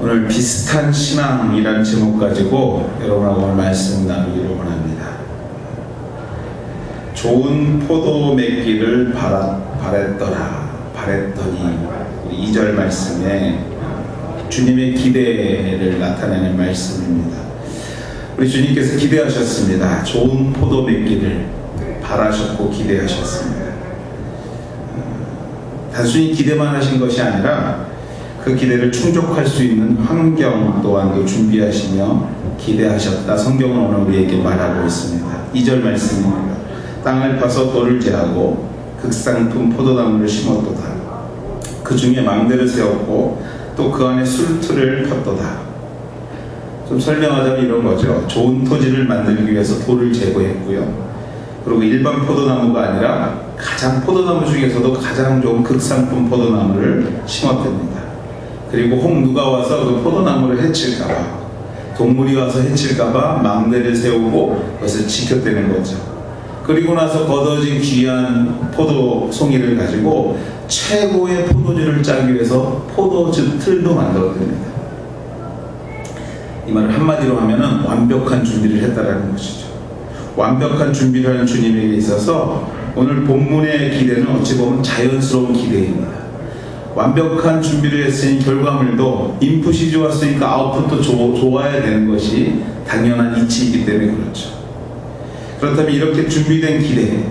오늘 비슷한 신앙이라는 제목 가지고 여러분하고 오늘 말씀 나누기를 원합니다. 좋은 포도 맺기를 바랬더니 우리 2절 말씀에 주님의 기대를 나타내는 말씀입니다. 우리 주님께서 기대하셨습니다. 좋은 포도 맺기를 바라셨고 기대하셨습니다. 단순히 기대만 하신 것이 아니라 그 기대를 충족할 수 있는 환경 또한도 준비하시며 기대하셨다. 성경은 오늘 우리에게 말하고 있습니다. 2절 말씀입니다. 땅을 파서 돌을 제하고 극상품 포도나무를 심었도다. 그 중에 망대를 세웠고 또 그 안에 술틀을 폈도다. 좀 설명하자면 이런 거죠. 좋은 토지를 만들기 위해서 돌을 제거했고요. 그리고 일반 포도나무가 아니라 포도나무 중에서도 가장 좋은 극상품 포도나무를 심었답니다. 그리고 누가 와서 그 포도나무를 해칠까봐, 동물이 와서 해칠까봐 망대를 세우고 그것을 지켰다는 거죠. 그리고 나서 걷어진 귀한 포도 송이를 가지고 최고의 포도주를 짜기 위해서 포도주 틀도 만들어냅니다. 이 말을 한마디로 하면은 완벽한 준비를 했다라는 것이죠. 완벽한 준비를 하는 주님에게 있어서 오늘 본문의 기대는 어찌 보면 자연스러운 기대입니다. 완벽한 준비를 했으니 결과물도 인풋이 좋았으니까 아웃풋도 좋아야 되는 것이 당연한 이치이기 때문에 그렇죠. 그렇다면 이렇게 준비된 기대,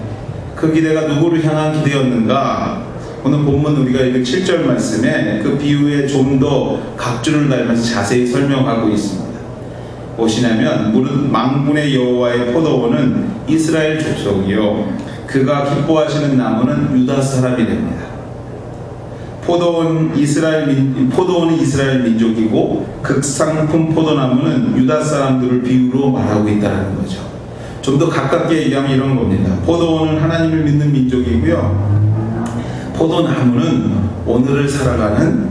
그 기대가 누구를 향한 기대였는가? 오늘 본문 우리가 읽은 7절 말씀에 그 비유에 좀 더 각주를 달면서 자세히 설명하고 있습니다. 무엇이냐면 무릇 망군의 여호와의 포도원은 이스라엘 족속이요 그가 기뻐하시는 나무는 유다 사람이랍니다. 포도원은 이스라엘 민족이고 극상품 포도나무는 유다 사람들을 비유로 말하고 있다는 거죠. 좀 더 가깝게 얘기하면 이런 겁니다. 포도원은 하나님을 믿는 민족이고요. 포도나무는 오늘을 살아가는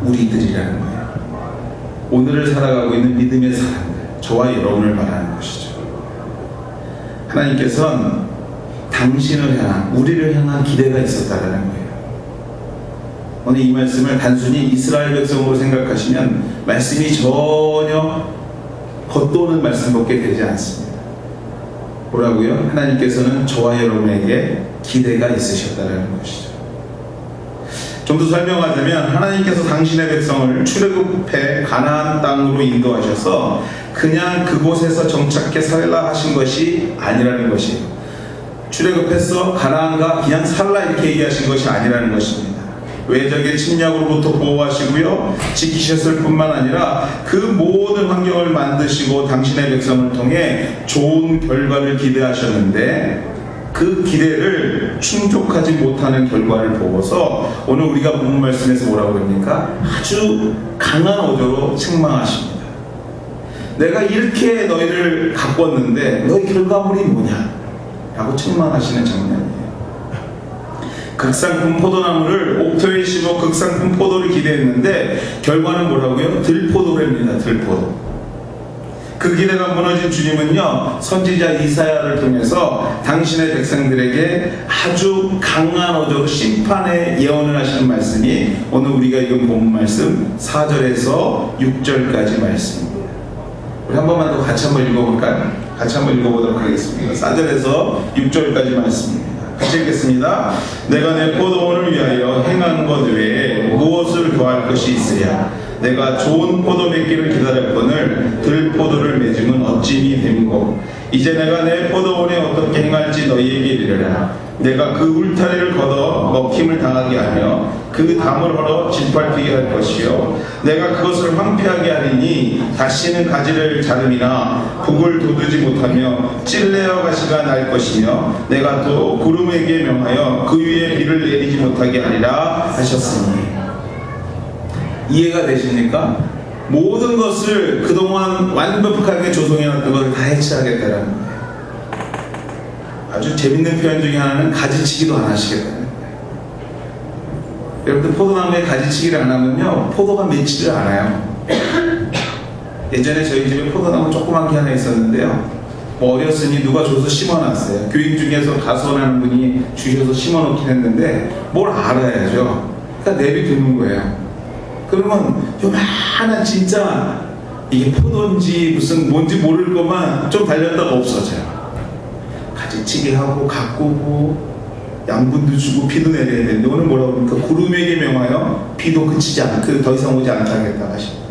우리들이라는 거예요. 오늘을 살아가고 있는 믿음의 사람들, 저와 여러분을 말하는 것이죠. 하나님께서는 당신을 향한, 우리를 향한 기대가 있었다라는 거예요. 오늘 이 말씀을 단순히 이스라엘 백성으로 생각하시면 말씀이 전혀 겉도는 말씀밖에 되지 않습니다. 뭐라고요? 하나님께서는 저와 여러분에게 기대가 있으셨다는 것이죠. 좀 더 설명하자면 하나님께서 당신의 백성을 출애굽해 가나안 땅으로 인도하셔서 그냥 그곳에서 정착해 살라 하신 것이 아니라는 것이에요. 출애굽해서 가나안가 그냥 살라 이렇게 얘기하신 것이 아니라는 것입니다. 외적의 침략으로부터 보호하시고요 지키셨을 뿐만 아니라 그 모든 환경을 만드시고 당신의 백성을 통해 좋은 결과를 기대하셨는데 그 기대를 충족하지 못하는 결과를 보고서 오늘 우리가 본 말씀에서 뭐라고 합니까? 아주 강한 어조로 책망하십니다. 내가 이렇게 너희를 가꿨는데 너희 결과물이 뭐냐? 라고 책망하시는 장면이에요. 극상품 포도나무를 옥토에 심어 극상품 포도를 기대했는데 결과는 뭐라고요? 들포도랍니다. 들포도. 그 기대가 무너진 주님은요 선지자 이사야를 통해서 당신의 백성들에게 아주 강한 어조로 심판의 예언을 하시는 말씀이 오늘 우리가 읽은 본문 말씀 4절에서 6절까지 말씀입니다. 우리 한 번만 더 같이 한번 읽어볼까요? 같이 한번 읽어보도록 하겠습니다. 4절에서 6절까지 말씀입니다. 같이 읽겠습니다. 내가 내 포도원을 위하여 행한 것 외에 무엇을 더할 것이 있으랴? 내가 좋은 포도 맺기를 기다렸거늘 들포도를 맺음은 어찌니 됨고 이제 내가 내 포도원에 어떻게 행할지 너희에게 이르리라. 내가 그 울타리를 걷어 먹힘을 당하게 하며 그 담을 헐어 짓밟히게 할 것이요 내가 그것을 황폐하게 하리니 다시는 가지를 자름이나 북을 돋우지 못하며 찔레어 가시가 날 것이며 내가 또 구름에게 명하여 그 위에 비를 내리지 못하게 하리라 하셨으니. 이해가 되십니까? 모든 것을 그동안 완벽하게 조성해놨던 것을 다 해체하겠다라는 거예요. 아주 재밌는 표현 중에 하나는 가지치기도 안 하시겠다는 거예요. 여러분들 포도나무에 가지치기를 안 하면요 포도가 맺지를 않아요. 예전에 저희 집에 포도나무 조그만 게 하나 있었는데요 어렸으니 누가 줘서 심어놨어요. 교육 중에서 가수원하는 분이 주셔서 심어놓긴 했는데 뭘 알아야죠. 그러니까 내비두는 거예요. 그러면 요만한 진짜 이게 포도인지 무슨 뭔지 모를 것만 좀 달렸다가 없어져요. 가지치기 하고 가꾸고 양분도 주고 비도 내려야 되는데 오늘 뭐라고 그러니까 구름에게 명하여 비도 그치지 않고 더 이상 오지 않게 하겠다 하십니다.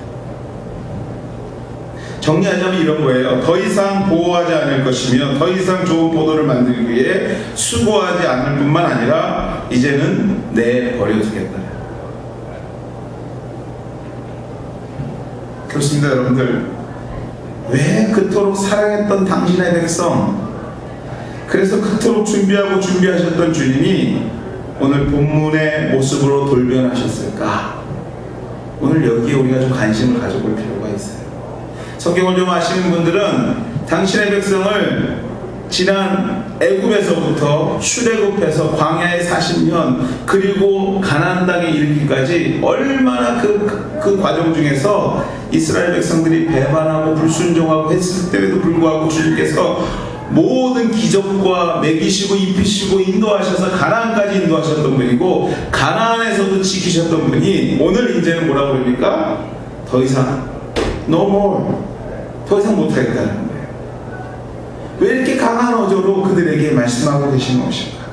정리하자면 이런 거예요. 더 이상 보호하지 않을 것이며 더 이상 좋은 포도를 만들기 위해 수고하지 않을 뿐만 아니라 이제는 내버려두겠다. 그렇습니다, 여러분들. 왜 그토록 사랑했던 당신의 백성, 그래서 그토록 준비하셨던 주님이 오늘 본문의 모습으로 돌변하셨을까? 오늘 여기에 우리가 좀 관심을 가져볼 필요가 있어요. 성경을 좀 아시는 분들은 당신의 백성을 지난 애굽에서부터 출애굽해서 광야의 40년 그리고 가나안 땅에 이르기까지 얼마나 그 과정 중에서 이스라엘 백성들이 배반하고 불순종하고 했을 때에도 불구하고 주님께서 모든 기적과 먹이시고 입히시고 인도하셔서 가나안까지 인도하셨던 분이고 가나안에서도 지키셨던 분이 오늘 이제는 뭐라고 그럽니까? 더 이상 no more, 더 이상 못하겠다는 거예요. 왜 이렇게 강한 어조로 그들에게 말씀하고 계신 것일까?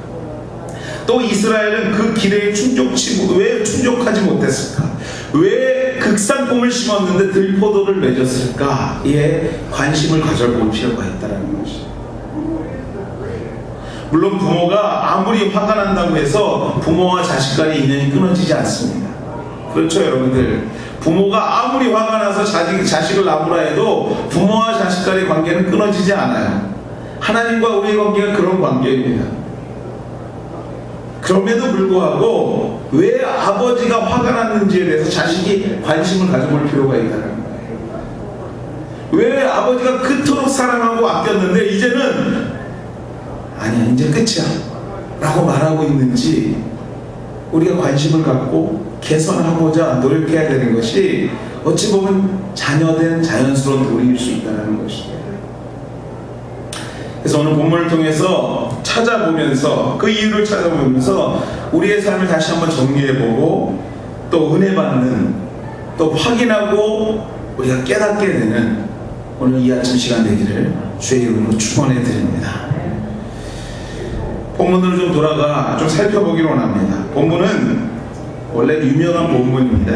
또 이스라엘은 그 기대에 왜 충족하지 못했을까? 왜 극상품을 심었는데 들포도를 맺었을까? 이에 관심을 가져볼 필요가 있다는 것이죠. 물론 부모가 아무리 화가 난다고 해서 부모와 자식 간의 인연이 끊어지지 않습니다. 그렇죠, 여러분들? 부모가 아무리 화가 나서 자식을 낳으라 해도 부모와 자식 간의 관계는 끊어지지 않아요. 하나님과 우리의 관계가 그런 관계입니다. 그럼에도 불구하고 왜 아버지가 화가 났는지에 대해서 자식이 관심을 가져볼 필요가 있다는 거예요. 왜 아버지가 그토록 사랑하고 아꼈는데 이제는 아니야 이제 끝이야 라고 말하고 있는지 우리가 관심을 갖고 개선하고자 노력해야 되는 것이 어찌 보면 자녀된 자연스러운 도리일 수 있다는 것입니다. 그래서 오늘 본문을 통해서 찾아보면서 그 이유를 찾아보면서 우리의 삶을 다시 한번 정리해보고 또 은혜 받는 또 확인하고 우리가 깨닫게 되는 오늘 이 아침 시간 되기를 주의 이름으로 축원해 드립니다. 본문으로 좀 돌아가 좀 살펴보기로 원합니다. 본문은 원래 유명한 본문입니다.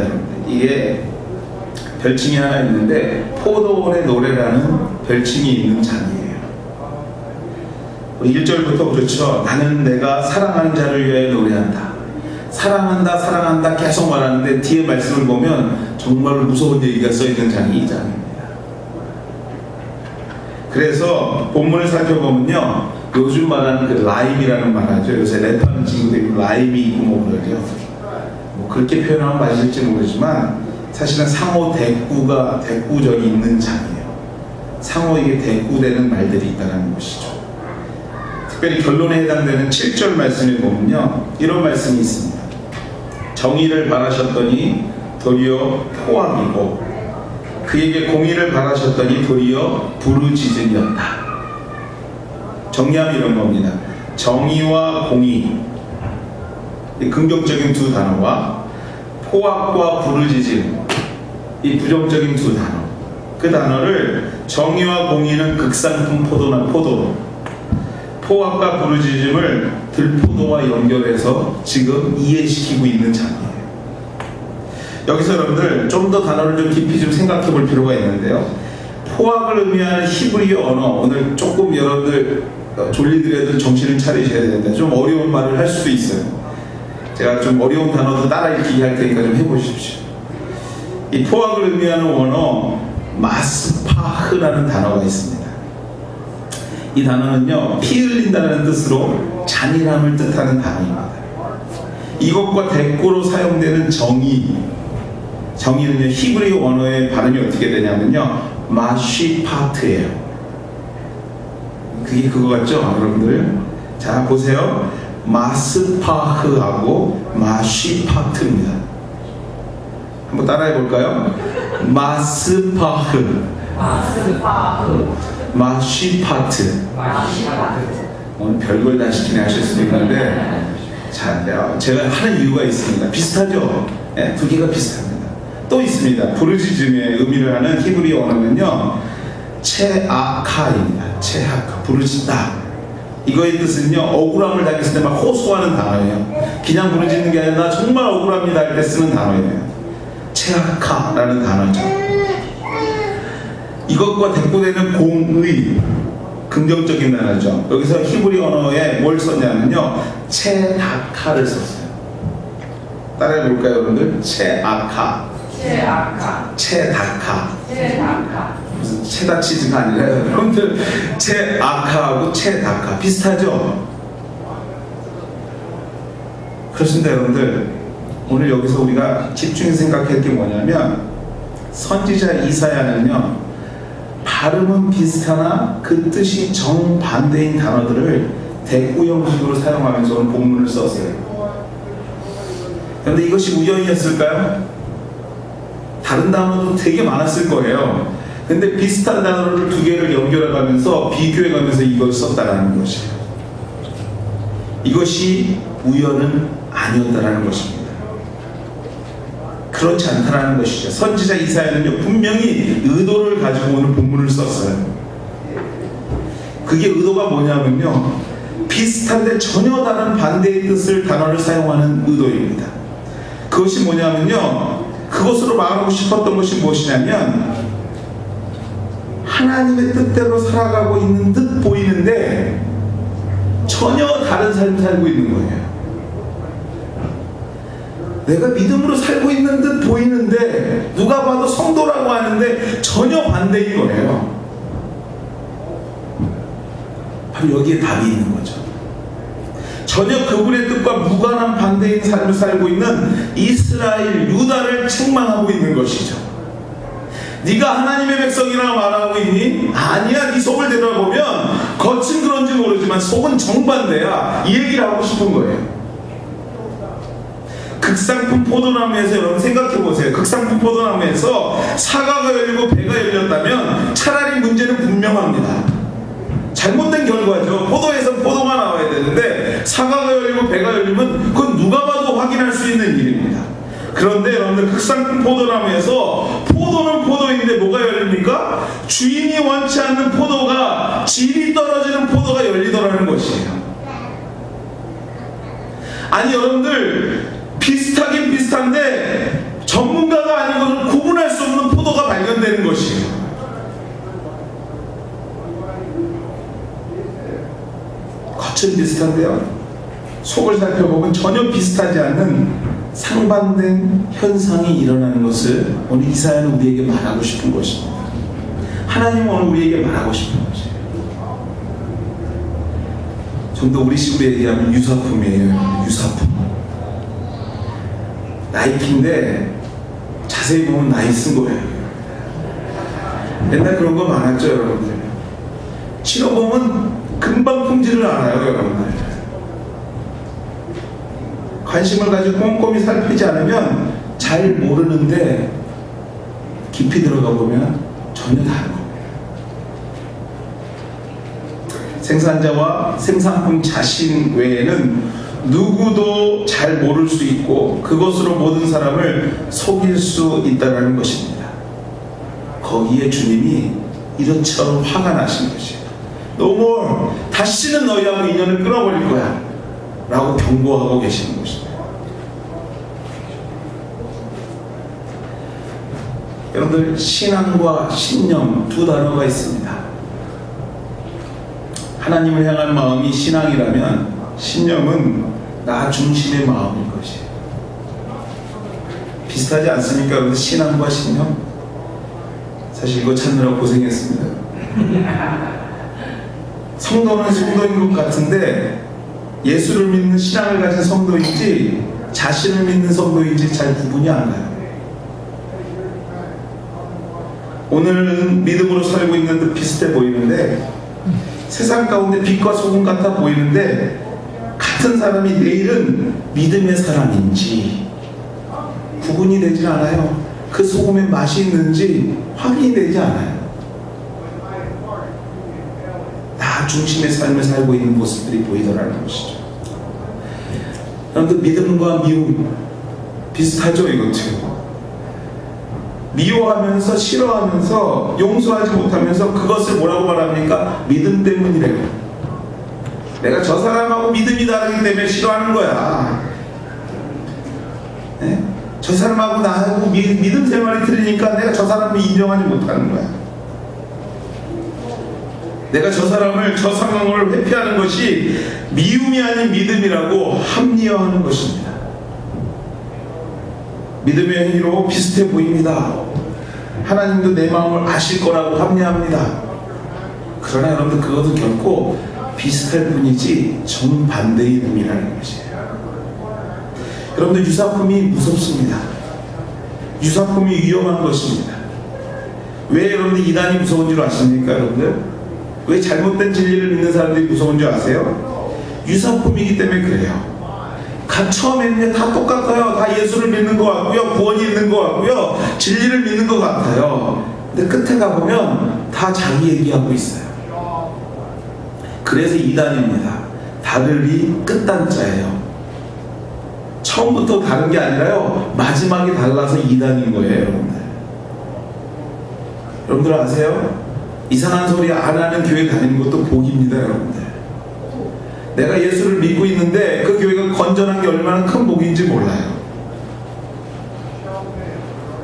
이게 별칭이 하나 있는데 포도원의 노래라는 별칭이 있는 장이에요. 1절부터 그렇죠. 나는 내가 사랑하는 자를 위하여 노래한다. 사랑한다 사랑한다 계속 말하는데 뒤에 말씀을 보면 정말 무서운 얘기가 써있는 장이 이 장입니다. 그래서 본문을 살펴보면요, 요즘 말하는 그 라임이라는 말 하죠. 요새 랩하는 친구들이 라임이 있고 뭐 그러죠. 뭐 그렇게 표현하면 맞을지 모르지만 사실은 상호 대꾸적이 있는 장이에요. 상호 이게 대꾸되는 말들이 있다는 것이죠. 특별히 결론에 해당되는 7절 말씀을 보면요, 이런 말씀이 있습니다. 정의를 바라셨더니 도리어 포악이고 그에게 공의를 바라셨더니 도리어 부르짖음이었다. 정리하면 이런 겁니다. 정의와 공의, 긍정적인 두 단어와 포악과 부르짖음, 이 부정적인 두 단어, 그 단어를 정의와 공의는 극상품 포도로, 포악과 부르짖음을 들포도와 연결해서 지금 이해시키고 있는 장이에요. 여기서 여러분들 좀 더 단어를 좀 깊이 좀 생각해 볼 필요가 있는데요, 포악을 의미하는 히브리어 언어, 오늘 조금 여러분들 졸리더라도 정신을 차리셔야 되는데 좀 어려운 말을 할 수도 있어요. 제가 좀 어려운 단어도 따라 읽기 할 테니까 좀 해보십시오. 이 포악을 의미하는 원어 마스파흐라는 단어가 있습니다. 이 단어는요, 피 흘린다는 뜻으로 잔인함을 뜻하는 단어입니다. 이것과 대꾸로 사용되는 정의는요, 히브리 원어의 발음이 어떻게 되냐면요, 마쉬파트예요. 그게 그거 같죠, 여러분들? 자, 보세요. 마스파흐하고 마쉬파트입니다. 한번 따라해 볼까요? 마스파흐, 마쉬파트. 오늘 별걸 다 시키네 하실 수도 있는데, 자, 제가 하는 이유가 있습니다. 비슷하죠? 네, 두 개가 비슷합니다. 또 있습니다. 부르짖음의 의미를 하는 히브리 언어는요, 체아카입니다. 체아카, 부르짖다. 이거의 뜻은요, 억울함을 당했을 때 막 호소하는 단어예요. 그냥 부르짖는 게 아니라 나 정말 억울합니다 할 때 쓰는 단어예요. 체아카라는 단어죠. 이것과 대꾸되는 공의, 긍정적인 단어죠. 여기서 히브리 언어에 뭘 썼냐면요, 체다카를 썼어요. 따라해 볼까요, 여러분들? 체아카, 체다카. 무슨 체다치즈가 아니라 여러분들 체아카하고 체다카 비슷하죠? 그렇습니다. 여러분들, 오늘 여기서 우리가 집중해서 생각할 게 뭐냐면, 선지자 이사야는요, 발음은 비슷하나 그 뜻이 정반대인 단어들을 대꾸 형식으로 사용하면서 오늘 본문을 썼어요. 그런데 이것이 우연이었을까요? 다른 단어도 되게 많았을 거예요. 근데 비슷한 단어를 두 개를 연결해가면서 비교해가면서 이걸 썼다라는 것이에요. 이것이 우연은 아니었다라는 것입니다. 그렇지 않다라는 것이죠. 선지자 이사야는요, 분명히 의도를 가지고 오늘 본문을 썼어요. 그게 의도가 뭐냐면요, 비슷한데 전혀 다른 반대의 뜻을 단어를 사용하는 의도입니다. 그것이 뭐냐면요, 그것으로 말하고 싶었던 것이 무엇이냐면, 하나님의 뜻대로 살아가고 있는 듯 보이는데 전혀 다른 삶을 살고 있는 거예요. 내가 믿음으로 살고 있는 듯 보이는데 누가 봐도 성도라고 하는데 전혀 반대인 거예요. 바로 여기에 답이 있는 거죠. 전혀 그분의 뜻과 무관한 반대인 삶을 살고 있는 이스라엘, 유다를 책망하고 있는 것이죠. 네가 하나님의 백성이라고 말하고 있니? 아니야. 네 속을 들여다보면 겉은 그런지 모르지만 속은 정반대야. 이 얘기를 하고 싶은 거예요. 극상품 포도나무에서 여러분 생각해보세요. 극상품 포도나무에서 사과가 열리고 배가 열렸다면 차라리 문제는 분명합니다. 잘못된 결과죠. 포도에서 포도가 나와야 되는데 사과가 열리고 배가 열리면 그건 누가 봐도 확인할 수 있는 일입니다. 그런데 여러분들, 극상품 포도나무에서 포도는 포도인데 뭐가 열립니까? 주인이 원치 않는 포도가, 질이 떨어지는 포도가 열리더라는 것이에요. 아니 여러분들, 비슷하긴 비슷한데 전문가가 아니고는 구분할 수 없는 포도가 발견되는 것이에요. 겉은 비슷한데요, 속을 살펴보면 전혀 비슷하지 않는 상반된 현상이 일어나는 것을 오늘 이사야는 우리에게 말하고 싶은 것입니다. 하나님은 오늘 우리에게 말하고 싶은 것이에요. 좀 더 우리 식으로 얘기하면 유사품이에요. 유사품. 나이키인데 자세히 보면 나이 쓴 거예요. 옛날 그런 거 많았죠, 여러분들. 신어보면 금방 품질을 알아요, 여러분들. 관심을 가지고 꼼꼼히 살피지 않으면 잘 모르는데 깊이 들어가 보면 전혀 다른 겁니다. 생산자와 생산품 자신 외에는 누구도 잘 모를 수 있고 그것으로 모든 사람을 속일 수 있다는 것입니다. 거기에 주님이 이런처럼 화가 나신 것이에요. 너무 다시는 너희하고 인연을 끊어버릴 거야 라고 경고하고 계시는 것입니다. 여러분들, 신앙과 신념 두 단어가 있습니다. 하나님을 향한 마음이 신앙이라면 신념은 나 중심의 마음인 것이에요. 비슷하지 않습니까? 여러분들, 신앙과 신념? 사실 이거 찾느라 고생했습니다. 성도는 성도인 것 같은데 예수를 믿는 신앙을 가진 성도인지 자신을 믿는 성도인지 잘 구분이 안 가요. 오늘은 믿음으로 살고 있는 듯 비슷해 보이는데, 세상 가운데 빛과 소금 같아 보이는데, 같은 사람이 내일은 믿음의 사람인지 구분이 되지 않아요. 그 소금에 맛이 있는지 확인이 되지 않아요. 나 중심의 삶을 살고 있는 모습들이 보이더라는 것이죠. 여러분들, 믿음과 미움 비슷하죠, 이것도. 미워하면서 싫어하면서 용서하지 못하면서 그것을 뭐라고 말합니까? 믿음 때문이래요. 내가 저 사람하고 믿음이 다르기 때문에 싫어하는 거야. 네? 저 사람하고 나하고 믿음 생활이 틀리니까 내가 저 사람을 인정하지 못하는 거야. 내가 저 사람을, 저 상황을 회피하는 것이 미움이 아닌 믿음이라고 합리화하는 것입니다. 믿음의 행위로 비슷해 보입니다. 하나님도 내 마음을 아실 거라고 합리합니다. 그러나 여러분들 그것도 결코 비슷할 뿐이지 정반대의 의미라는 것이에요. 여러분들 유사품이 무섭습니다. 유사품이 위험한 것입니다. 왜 여러분들 이단이 무서운 줄 아십니까? 여러분들 왜 잘못된 진리를 믿는 사람들이 무서운 줄 아세요? 유사품이기 때문에 그래요. 처음에는 다 똑같아요. 다 예수를 믿는 것 같고요, 구원이 있는 것 같고요, 진리를 믿는 것 같아요. 근데 끝에 가보면 다 자기 얘기하고 있어요. 그래서 이단입니다. 다들이 끝단자예요. 처음부터 다른 게 아니라요, 마지막이 달라서 이단인 거예요. 여러분들, 여러분들 아세요? 이상한 소리 안 하는 교회 다니는 것도 복입니다. 여러분들, 내가 예수를 믿고 있는데 그 교회가 건전한 게 얼마나 큰 복인지 몰라요.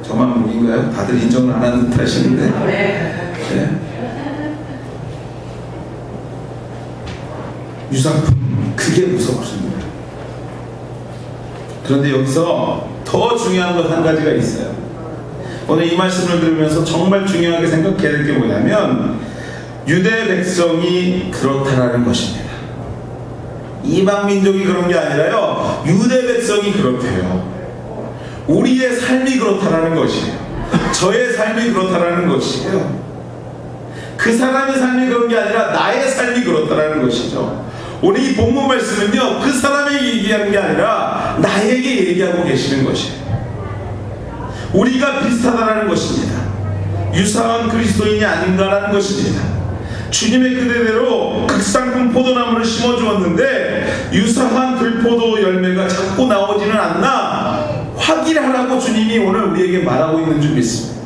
저만 복인가요? 다들 인정을 안 하는 듯 하시는데. 네. 유사품, 그게 무섭습니다. 그런데 여기서 더 중요한 것 한 가지가 있어요. 오늘 이 말씀을 들으면서 정말 중요하게 생각해야 될 게 뭐냐면, 유대 백성이 그렇다라는 것입니다. 이방 민족이 그런 게 아니라요, 유대 백성이 그렇대요. 우리의 삶이 그렇다라는 것이에요. 저의 삶이 그렇다라는 것이에요. 그 사람의 삶이 그런 게 아니라 나의 삶이 그렇다라는 것이죠. 오늘 이 본문 말씀은요, 그 사람에게 얘기하는 게 아니라 나에게 얘기하고 계시는 것이에요. 우리가 비슷하다는 것입니다. 유사한 그리스도인이 아닌가라는 것입니다. 주님의 그대로 극상품 포도나무를 심어주었는데 유사한 들포도 열매가 자꾸 나오지는 않나 확인하라고 주님이 오늘 우리에게 말하고 있는 줄 믿습니다.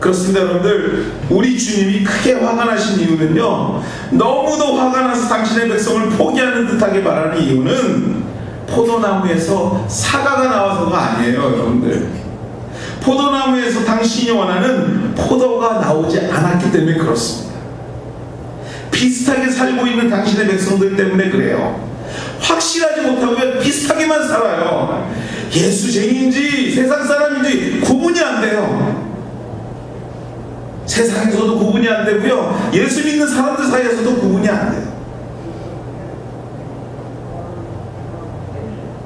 그렇습니다. 여러분들, 우리 주님이 크게 화가 나신 이유는요, 너무도 화가 나서 당신의 백성을 포기하는 듯하게 말하는 이유는 포도나무에서 사과가 나와서가 아니에요. 여러분들, 포도나무에서 당신이 원하는 포도가 나오지 않았기 때문에 그렇습니다. 비슷하게 살고 있는 당신의 백성들 때문에 그래요. 확실하지 못하고 비슷하게만 살아요. 예수쟁이인지 세상 사람인지 구분이 안 돼요. 세상에서도 구분이 안 되고요, 예수 믿는 사람들 사이에서도 구분이 안 돼요.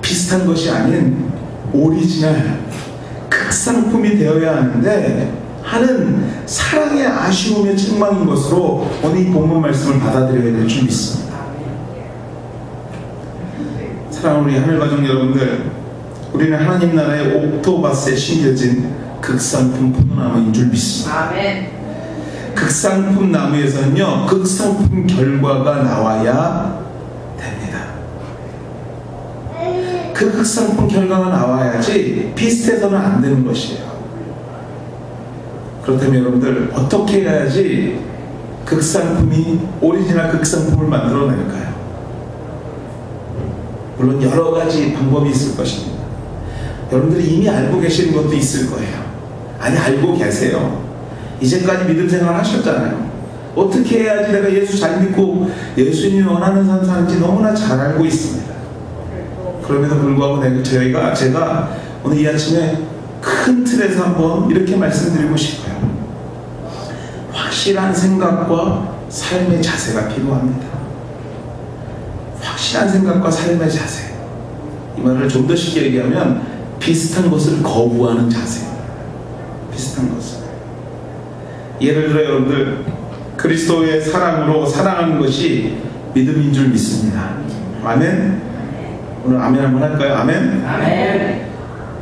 비슷한 것이 아닌 오리지널 극상품이 되어야 하는 사랑의 아쉬움의 책망인 것으로 오늘 이 본문 말씀을 받아들여야 될 줄 믿습니다. 사랑하는 우리 하늘가족 여러분들, 우리는 하나님 나라의 옥토바스에 심겨진 극상품 포도나무인 줄 믿습니다. 아멘. 극상품 나무에서는요, 극상품 결과가 나와야 됩니다. 그 극상품 결과가 나와야지 비슷해서는 안 되는 것이에요. 그렇다면 여러분들, 어떻게 해야지 극상품이 오리지널 극상품을 만들어낼까요? 물론 여러 가지 방법이 있을 것입니다. 여러분들이 이미 알고 계시는 것도 있을 거예요. 아니, 알고 계세요. 이제까지 믿음 생활 하셨잖아요. 어떻게 해야지 내가 예수 잘 믿고 예수님이 원하는 삶 사는지 너무나 잘 알고 있습니다. 그럼에도 불구하고 제가 오늘 이 아침에 큰 틀에서 한번 이렇게 말씀드리고 싶어요. 확실한 생각과 삶의 자세가 필요합니다. 확실한 생각과 삶의 자세, 이 말을 좀 더 쉽게 얘기하면 비슷한 것을 거부하는 자세. 비슷한 것을, 예를 들어 여러분들, 그리스도의 사랑으로 사랑하는 것이 믿음인 줄 믿습니다. 아멘. 오늘 아멘 한번 할까요? 아멘. 아멘.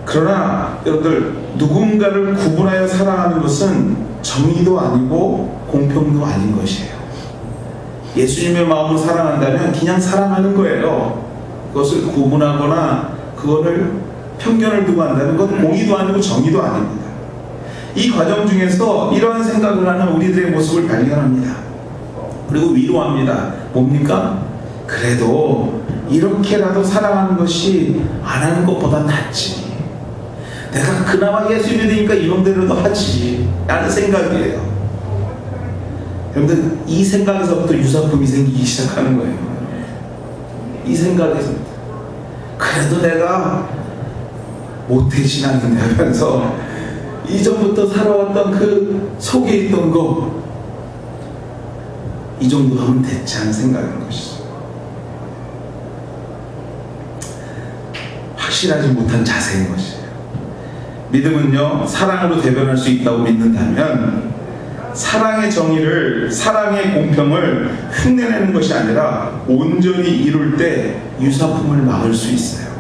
그러나 여러분들, 누군가를 구분하여 사랑하는 것은 정의도 아니고 공평도 아닌 것이에요. 예수님의 마음으로 사랑한다면 그냥 사랑하는 거예요. 그것을 구분하거나 그거를 편견을 두고 한다면 그건 공의도 아니고 정의도 아닙니다. 이 과정 중에서 이러한 생각을 하는 우리들의 모습을 발견합니다. 그리고 위로합니다. 뭡니까? 그래도 이렇게라도 사랑하는 것이 안 하는 것보다 낫지. 내가 그나마 예수 믿으니까 이놈대로도 하지 라는 생각이에요. 여러분들, 이 생각에서부터 유사품이 생기기 시작하는 거예요. 이 생각에서부터. 그래도 내가 모태신앙인데 하면서 이전부터 살아왔던 그 속에 있던 거 이 정도 하면 됐지 않은 생각인 것이죠. 확실하지 못한 자세인 것이에요. 믿음은요, 사랑으로 대변할 수 있다고 믿는다면 사랑의 정의를, 사랑의 공평을 흉내내는 것이 아니라 온전히 이룰 때 유사품을 막을 수 있어요.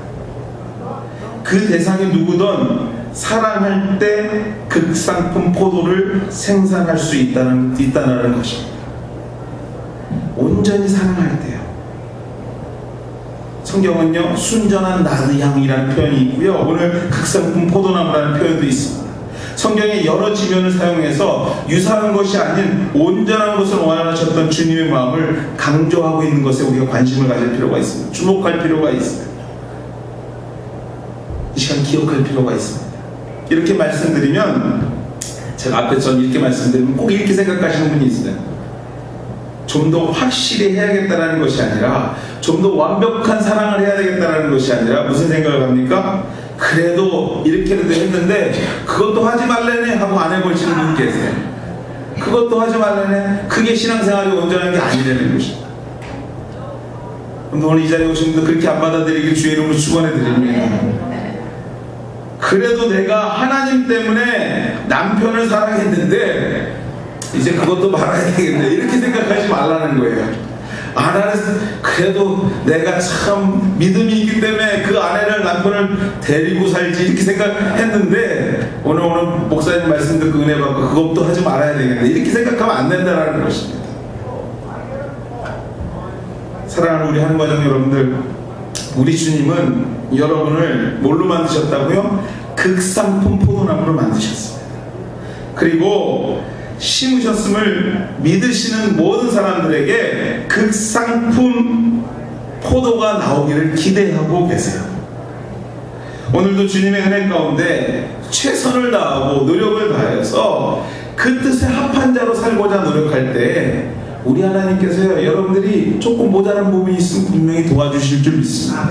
그 대상이 누구든 사랑할 때 극상품 포도를 생산할 수 있다는 것입니다. 온전히 사랑할 때요. 성경은요, 순전한 나드향이라는 표현이 있고요, 오늘 극상품 포도나무라는 표현도 있습니다. 성경의 여러 지면을 사용해서 유사한 것이 아닌 온전한 것을 원하셨던 주님의 마음을 강조하고 있는 것에 우리가 관심을 가질 필요가 있습니다. 주목할 필요가 있어요. 이 시간 기억할 필요가 있습니다. 이렇게 말씀드리면, 제가 앞에 전 이렇게 말씀드리면 꼭 이렇게 생각하시는 분이 있어요. 좀 더 확실히 해야겠다는 것이 아니라, 좀 더 완벽한 사랑을 해야 되겠다는 것이 아니라 무슨 생각을 합니까? 그래도 이렇게라도 했는데 그것도 하지 말래네 하고 안 해버리시는 분이 계세요. 그것도 하지 말래네. 그게 신앙생활이 온전한 게 아니라는 것입니다. 오늘 이 자리에 오신 분들 그렇게 안 받아들이길 주의 이름으로 축원해 드립니다. 그래도 내가 하나님 때문에 남편을 사랑했는데 이제 그것도 말아야 되겠네, 이렇게 생각하지 말라는 거예요. 그래도 내가 참 믿음이 있기 때문에 그 아내를, 남편을 데리고 살지, 이렇게 생각했는데 오늘 목사님 말씀 듣고 은혜 받고 그것도 하지 말아야 되겠네, 이렇게 생각하면 안 된다는 것입니다. 사랑하는 우리 한과정 여러분들, 우리 주님은 여러분을 뭘로 만드셨다고요? 극상품 포도나무로 만드셨습니다. 그리고 심으셨음을 믿으시는 모든 사람들에게 극상품 포도가 나오기를 기대하고 계세요. 오늘도 주님의 은혜 가운데 최선을 다하고 노력을 다해서 그 뜻에 합한 자로 살고자 노력할 때 우리 하나님께서요, 여러분들이 조금 모자란 부분이 있으면 분명히 도와주실 줄 믿습니다.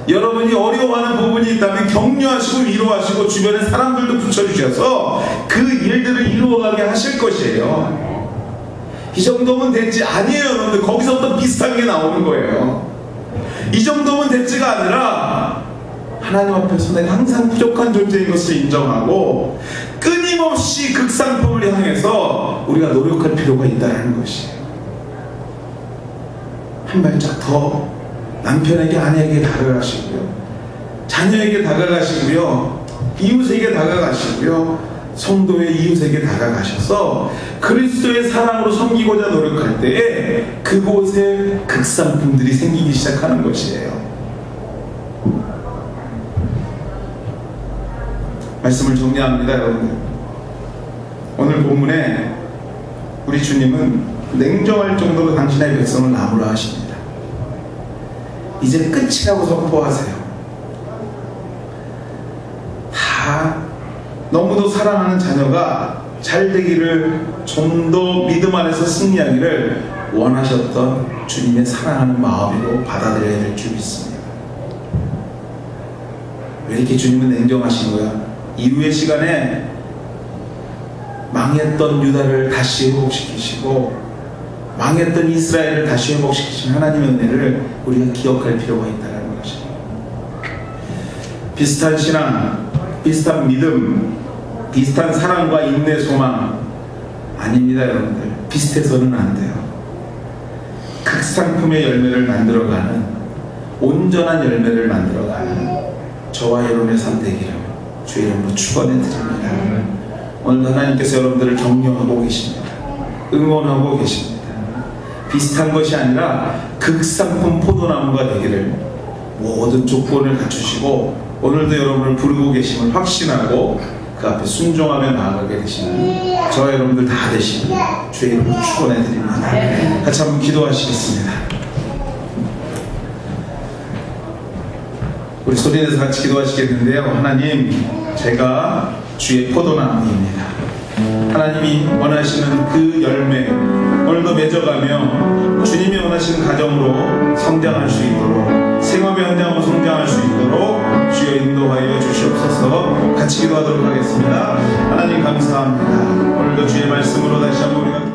여러분이 어려워하는 부분이 있다면 격려하시고 위로하시고 주변에 사람들도 붙여주셔서 그 일들을 이루어가게 하실 것이에요. 이 정도면 됐지 아니에요. 여러분들, 거기서부터 비슷한 게 나오는 거예요. 이 정도면 됐지가 아니라 하나님 앞에서 내가 항상 부족한 존재인 것을 인정하고 끊임없이 극상품을 향해서 우리가 노력할 필요가 있다는 것이에요. 한 발짝 더 남편에게, 아내에게 다가가시고요, 자녀에게 다가가시고요, 이웃에게 다가가시고요, 성도의 이웃에게 다가가셔서 그리스도의 사랑으로 섬기고자 노력할 때에 그곳에 극상품들이 생기기 시작하는 것이에요. 말씀을 정리합니다, 여러분들. 오늘 본문에 우리 주님은 냉정할 정도로 당신의 백성을 나무라 하십니다. 이제 끝이라고 선포하세요. 다 너무도 사랑하는 자녀가 잘 되기를, 좀 더 믿음 안에서 승리하기를 원하셨던 주님의 사랑하는 마음으로 받아들여야 될 줄 믿습니다. 왜 이렇게 주님은 냉정하신 거야? 이후의 시간에 망했던 유다를 다시 회복시키시고 망했던 이스라엘을 다시 회복시키신 하나님의 은혜를 우리가 기억할 필요가 있다는 것입니다. 비슷한 신앙, 비슷한 믿음, 비슷한 사랑과 인내, 소망 아닙니다, 여러분들. 비슷해서는 안 돼요. 극상품의 열매를 만들어가는, 온전한 열매를 만들어가는 저와 여러분의 삶 되기를 주의 이름으로 축원해 드립니다. 오늘 하나님께서 여러분들을 격려하고 계십니다. 응원하고 계십니다. 비슷한 것이 아니라 극상품 포도나무가 되기를 모든 조건을 갖추시고 오늘도 여러분을 부르고 계심을 확신하고 그 앞에 순종하며 나아가게 되시는 저와 여러분들 다 되시는 주의 이름으로 축원해 드립니다. 같이 한번 기도하시겠습니다. 우리 소리내서 같이 기도하시겠는데요. 하나님, 제가 주의 포도나무입니다. 하나님이 원하시는 그 열매 오늘도 맺어가며 주님이 원하시는 가정으로 성장할 수 있도록, 생업의 현장으로 성장할 수 있도록 주여 인도하여 주시옵소서. 같이 기도하도록 하겠습니다. 하나님 감사합니다. 오늘도 주의 말씀으로 다시 한번 우리가